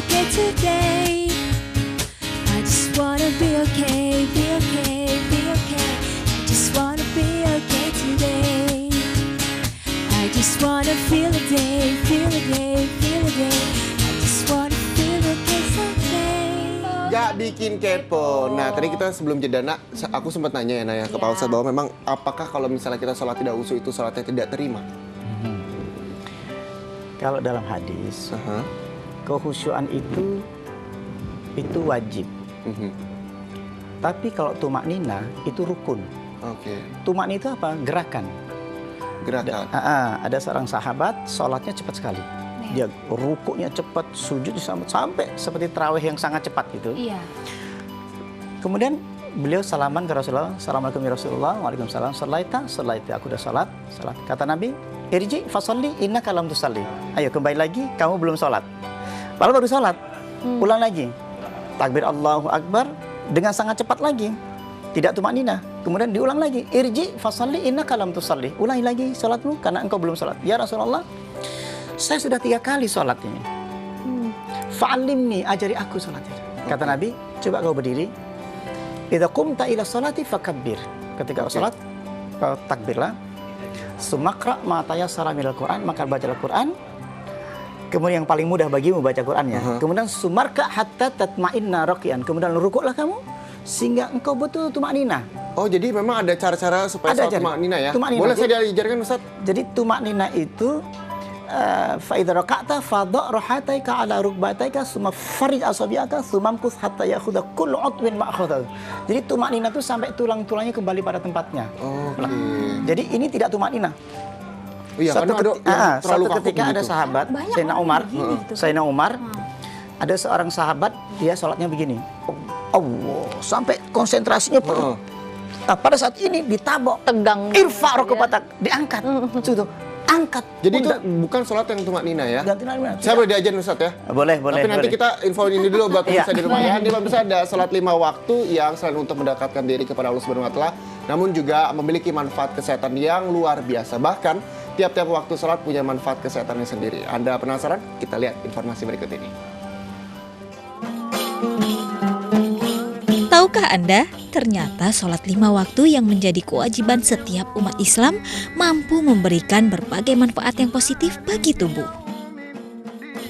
okay today. I just wanna be okay, be okay, be okay. I just wanna be okay today. I just wanna feel a day, feel a day, feel a day. I just wanna feel okay someday. Gak bikin kepo. Nah, tadi kita sebelum jeda, Nak, aku sempat nanya ya, Naya, ke Pak Ustadz bahwa memang apakah kalau misalnya kita sholat tidak khusyuk itu sholatnya tidak terima? Kalau dalam hadis, kehusyuan itu wajib. Tapi kalau tumak nina itu rukun. Oke. Tumak nina itu apa? Gerakan. Gerakan. Ada seorang sahabat, sholatnya cepat sekali. Dia rukuknya cepat, sujud sampai seperti tarawih yang sangat cepat gitu. Iya. Kemudian beliau salaman ke Rasulullah, Assalamualaikum ya Rasulullah, Waalaikumsalam, Shalaita, aku udah sholat. Kata Nabi, irji fasolli innaka lam tusalli. Ayo kembali lagi, kamu belum sholat. Lalu baru sholat, ulang lagi. Takbir Allahu Akbar dengan sangat cepat lagi. Tidak tumak nina. Kemudian diulang lagi, irji fasolli innaka lam tusalli. Ulangi lagi sholatmu karena engkau belum sholat. Ya Rasulullah, saya sudah 3 kali sholat ini. Fa'alimni, ajari aku sholatnya. Kata Nabi, coba kau berdiri. Idza qumta ila sholati fakabbir. Ketika kau sholat, kau takbirlah. Sumakra ma tayassara minal Quran, maka bacalah Quran. Kemudian yang paling mudah bagimu baca Qurannya. Kemudian sumarka hatta tatma'inna raqian. Kemudian rukuklah kamu sehingga engkau betul tumaknina. Oh, jadi memang ada cara-cara supaya sholat tumaknina ya? Boleh saya diajarkan, Ustaz? Jadi tumaknina itu fa idza raka'ta fadha rahataika ala rukbataika summa farij asabi'aka summa amkus hatta ya'khudha kullu 'udwin ma akhadha. Jadi tumaknina itu sampai tulang-tulangnya kembali pada tempatnya. Oke. Jadi ini tidak tumaknina. Iya, Suatu ketika ada sahabat Sayyidina Umar, ada seorang sahabat, dia sholatnya begini. Allah, sampai konsentrasinya penuh. Nah, pada saat ini ditabok, Tegang. irfa rukbatak, diangkat. Sudah angkat. Jadi itu bukan sholat yang tumaknina ya? Saya boleh diajarin, Ustaz ya? Boleh. Tapi nanti kita infoin ini dulu buat pemirsa di rumah ya. Di pemirsa ada sholat 5 waktu yang selain untuk mendekatkan diri kepada Allah Subhanahu wa Ta'ala, namun juga memiliki manfaat kesehatan yang luar biasa. Bahkan tiap-tiap waktu sholat punya manfaat kesehatannya sendiri. Anda penasaran? Kita lihat informasi berikut ini. Tahukah Anda, ternyata sholat 5 waktu yang menjadi kewajiban setiap umat Islam mampu memberikan berbagai manfaat yang positif bagi tubuh.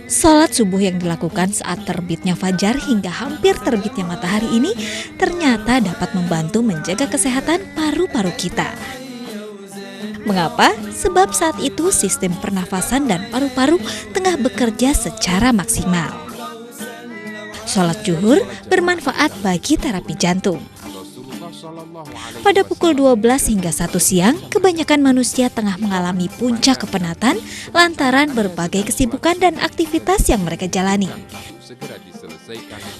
Sholat subuh yang dilakukan saat terbitnya fajar hingga hampir terbitnya matahari ini ternyata dapat membantu menjaga kesehatan paru-paru kita. Mengapa? Sebab saat itu sistem pernafasan dan paru-paru tengah bekerja secara maksimal. Sholat zuhur bermanfaat bagi terapi jantung. Pada pukul 12 hingga 1 siang, kebanyakan manusia tengah mengalami puncak kepenatan lantaran berbagai kesibukan dan aktivitas yang mereka jalani.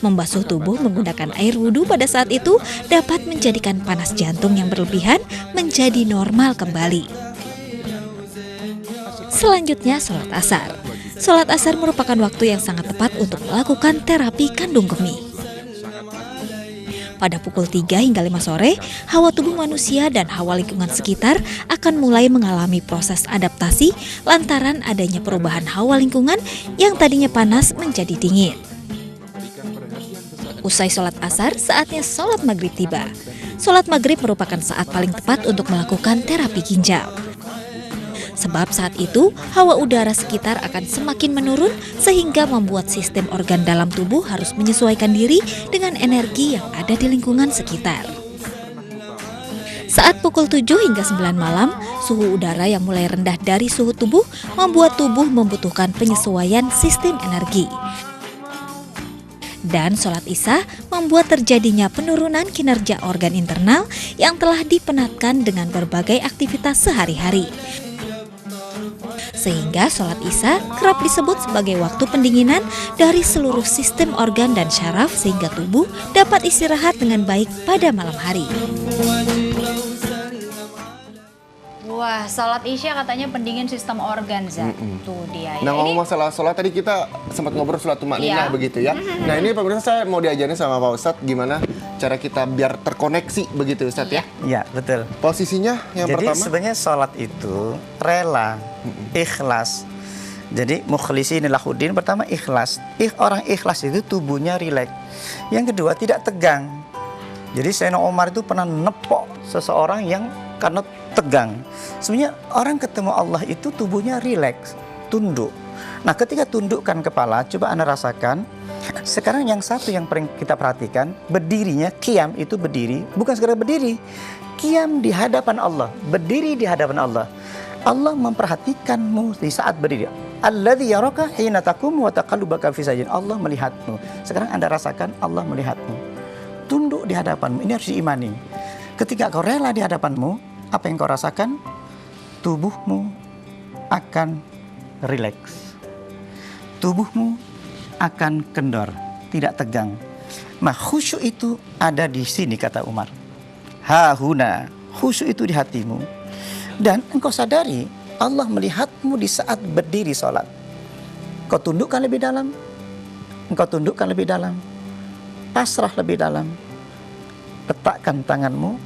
Membasuh tubuh menggunakan air wudhu pada saat itu dapat menjadikan panas jantung yang berlebihan menjadi normal kembali. Selanjutnya, sholat asar. Sholat asar merupakan waktu yang sangat tepat untuk melakukan terapi kandung kemih. Pada pukul 3 hingga 5 sore, hawa tubuh manusia dan hawa lingkungan sekitar akan mulai mengalami proses adaptasi lantaran adanya perubahan hawa lingkungan yang tadinya panas menjadi dingin. Usai sholat asar, saatnya sholat maghrib tiba. Sholat maghrib merupakan saat paling tepat untuk melakukan terapi ginjal. Sebab saat itu, hawa udara sekitar akan semakin menurun sehingga membuat sistem organ dalam tubuh harus menyesuaikan diri dengan energi yang ada di lingkungan sekitar. Saat pukul 7 hingga 9 malam, suhu udara yang mulai rendah dari suhu tubuh membuat tubuh membutuhkan penyesuaian sistem energi. Dan sholat isya membuat terjadinya penurunan kinerja organ internal yang telah dipenatkan dengan berbagai aktivitas sehari-hari. Sehingga sholat isya kerap disebut sebagai waktu pendinginan dari seluruh sistem organ dan syaraf sehingga tubuh dapat istirahat dengan baik pada malam hari. Wah, sholat isya katanya pendingin sistem organ, Zat. Tuh dia. Nah, ngomong masalah sholat tadi kita sempat ngobrol sholat tumakninah begitu ya. Nah, ini pemirsa saya mau diajarin sama Pak Ustadz gimana cara kita biar terkoneksi begitu, Ustadz ya? Iya, betul. Posisinya yang pertama? Jadi sebenarnya sholat itu rela, ikhlas. Jadi mukhlisin lahuddin, pertama ikhlas. Orang ikhlas itu tubuhnya rileks. Yang kedua tidak tegang. Jadi Sayyidina Umar itu pernah nepok seseorang yang karena tegang. Sebenarnya orang ketemu Allah itu tubuhnya rileks, tunduk. Nah, ketika tundukkan kepala, coba Anda rasakan. Sekarang yang satu yang paling kita perhatikan, berdirinya, qiyam itu berdiri, bukan sekedar berdiri. Qiyam di hadapan Allah, berdiri di hadapan Allah. Allah memperhatikanmu di saat berdiri. Alladzi yaraka hina taqum wa taqallubaka fi sajid. Allah melihatmu. Sekarang Anda rasakan Allah melihatmu. Tunduk di hadapanmu. Ini harus diimani. Ketika kau rela di hadapanmu, apa yang kau rasakan? Tubuhmu akan rileks. Tubuhmu akan kendor, tidak tegang. Nah, khusyuk itu ada di sini, kata Umar. Hahuna, khusyuk itu di hatimu. Dan engkau sadari Allah melihatmu di saat berdiri sholat. Kau tundukkan lebih dalam. Engkau tundukkan lebih dalam. Pasrah lebih dalam. Letakkan tanganmu.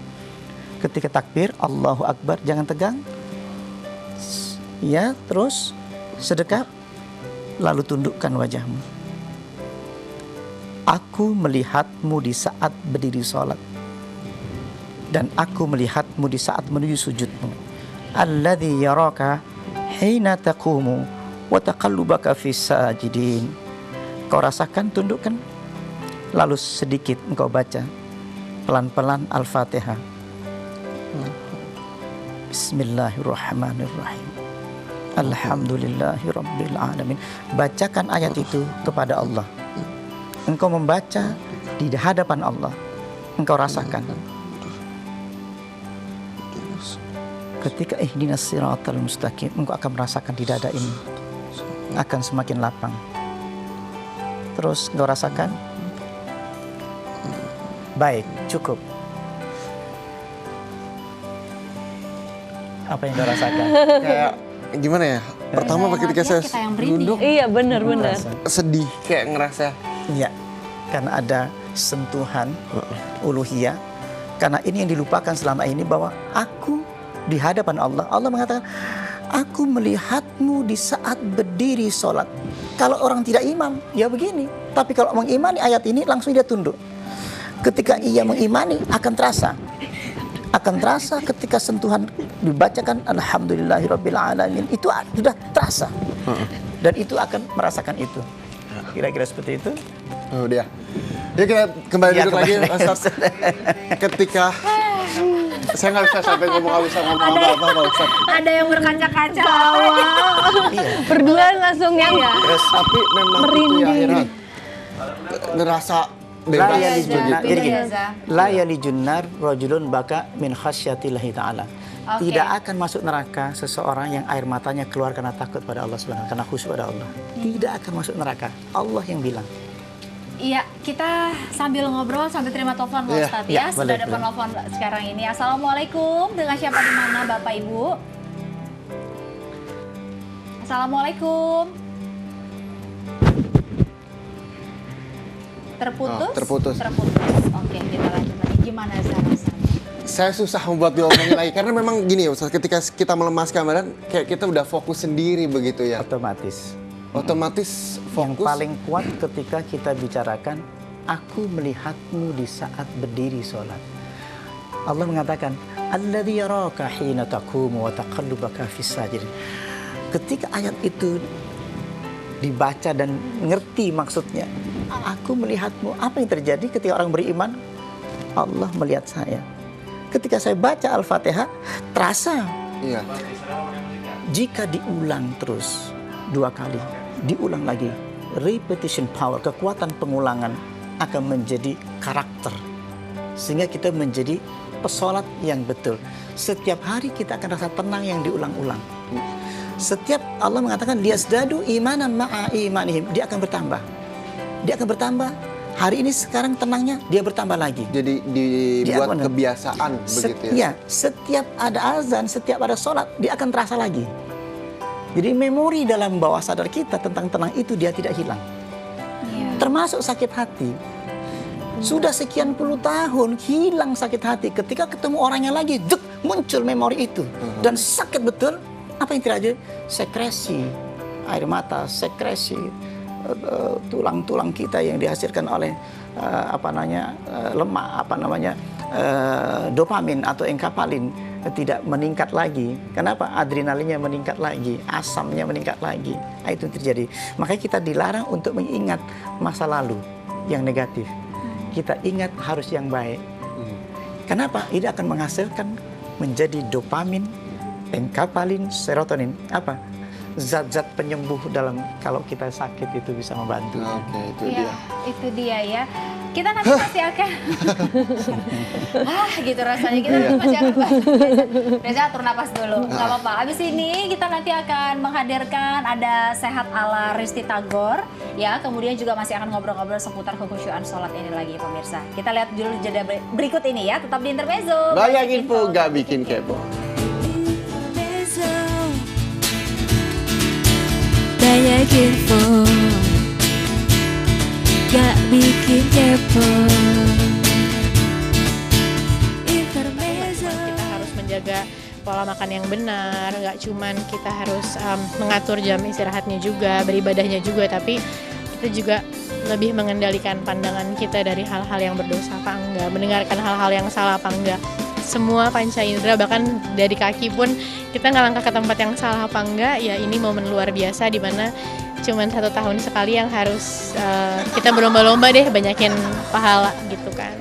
Ketika takbir, Allahu Akbar, jangan tegang. Ya, terus sedekap. Lalu tundukkan wajahmu. Aku melihatmu di saat berdiri sholat. Dan aku melihatmu di saat menuju sujudmu. Alladzi yaraka hina taqumu wa taqallubaka fis sajidin. Kau rasakan, tundukkan. Lalu sedikit engkau baca pelan-pelan Al-Fatihah. Bismillahirrahmanirrahim. Alhamdulillahi rabbil alamin. Bacakan ayat itu kepada Allah. Engkau membaca di hadapan Allah. Engkau rasakan. Ketika ihdinas siratal mustaqim, engkau akan merasakan di dada ini akan semakin lapang. Terus engkau rasakan. Baik, cukup. Apa yang engkau rasakan? Kayak gimana ya? Pertama ketika saya kita yang merinding. duduk Iya, benar-benar. sedih, kayak ngerasa Iya, karena ada sentuhan uluhiyah. Karena ini yang dilupakan selama ini, bahwa aku di hadapan Allah. Allah mengatakan, aku melihatmu di saat berdiri sholat. Kalau orang tidak iman, ya begini. Tapi kalau mengimani ayat ini, langsung dia tunduk. Ketika ia mengimani, akan terasa. Akan terasa ketika sentuhan dibacakan Alhamdulillahirabbil alamin, itu sudah terasa. Dan itu akan merasakan itu. Kira-kira seperti itu. oh dia. Dia kita kembali Ya, duduk lagi, kembali. Ustaz. Ketika saya nggak bisa sampai ngomong apa-apa, Ustaz. Ada yang berkaca-kaca. Iya. Berdua langsung yang Terus Tapi memang itu ya akhirnya ngerasa bebas La yalijun begitu. nar. Jadi gini, Reza. la yalijun nar rajulun baka min khasyatillahi ta'ala. Oke. Tidak akan masuk neraka seseorang yang air matanya keluar karena takut pada Allah Subhanahu wa taala, karena khusyuk pada Allah. Tidak akan masuk neraka. Allah yang bilang. Iya, kita sambil ngobrol sambil terima telepon Pak Iya, Ustadz iya, ya. Sudah boleh, ada boleh. telepon sekarang ini. Assalamualaikum. Dengan siapa di mana Bapak Ibu? Assalamualaikum. Terputus? Oh, terputus. Terputus. Oke, kita lanjut lagi. Gimana rasanya? Saya susah membuat diomongin lagi karena memang gini ya Ustaz, ketika kita melemaskan badan kayak kita udah fokus sendiri begitu ya. Otomatis. Otomatis Yang fokus. paling kuat ketika kita bicarakan, aku melihatmu di saat berdiri sholat. Allah mengatakan, alladzi yaraka hina taqumu wa taqallubaka fis sajidin. Ketika ayat itu dibaca dan ngerti maksudnya, aku melihatmu. Apa yang terjadi ketika orang beriman? Allah melihat saya. Ketika saya baca Al-Fatihah, terasa. Iya. Jika diulang terus 2 kali, diulang lagi, repetition power, kekuatan pengulangan akan menjadi karakter, sehingga kita menjadi pesolat yang betul. Setiap hari kita akan rasa tenang yang diulang-ulang. Setiap Allah mengatakan liyazdadu imanan ma'a imanihim, dia akan bertambah. Dia akan bertambah. Hari ini sekarang tenangnya, dia bertambah lagi. Jadi Dia dibuat akan- kebiasaan begitu ya. Ya, setiap ada azan, setiap ada sholat, dia akan terasa lagi. Jadi memori dalam bawah sadar kita tentang tenang itu dia tidak hilang. Iya. Termasuk sakit hati. Sudah sekian puluh tahun hilang sakit hati. Ketika ketemu orangnya lagi, muncul memori itu. Dan sakit betul. Apa yang terjadi? Sekresi air mata, sekresi, tulang-tulang kita yang dihasilkan oleh lemak, dopamin atau enkapalin tidak meningkat lagi. Kenapa? Adrenalinnya meningkat lagi, asamnya meningkat lagi. Nah, itu terjadi. Makanya kita dilarang untuk mengingat masa lalu yang negatif. Kita ingat harus yang baik. Kenapa? Ini akan menghasilkan menjadi dopamin, enkapalin, serotonin. Apa? Zat-zat penyembuh dalam kalau kita sakit itu bisa membantu. Oke, itu Iya, dia. itu dia ya. Kita nanti masih akan gitu rasanya. Kita nanti masih akan bahas. Reza, atur napas dulu. Nggak apa-apa. Abis ini kita nanti akan menghadirkan ada Sehat ala Risti Tagor. Ya, kemudian juga masih akan ngobrol-ngobrol seputar kekhusyuan sholat ini lagi pemirsa. Kita lihat dulu jeda berikut ini ya. Tetap di Intermezzo. Banyak info gak bikin kepo. Banyak info gak bikin kepo. Intermezzo. Kita harus menjaga pola makan yang benar, nggak cuman kita harus mengatur jam istirahatnya juga, beribadahnya juga, tapi kita juga lebih mengendalikan pandangan kita dari hal-hal yang berdosa apa enggak, mendengarkan hal-hal yang salah apa enggak. Semua panca indera, bahkan dari kaki pun kita nggak langkah ke tempat yang salah apa enggak, ya ini momen luar biasa di mana cuman 1 tahun sekali yang harus kita berlomba-lomba deh banyakin pahala gitu kan.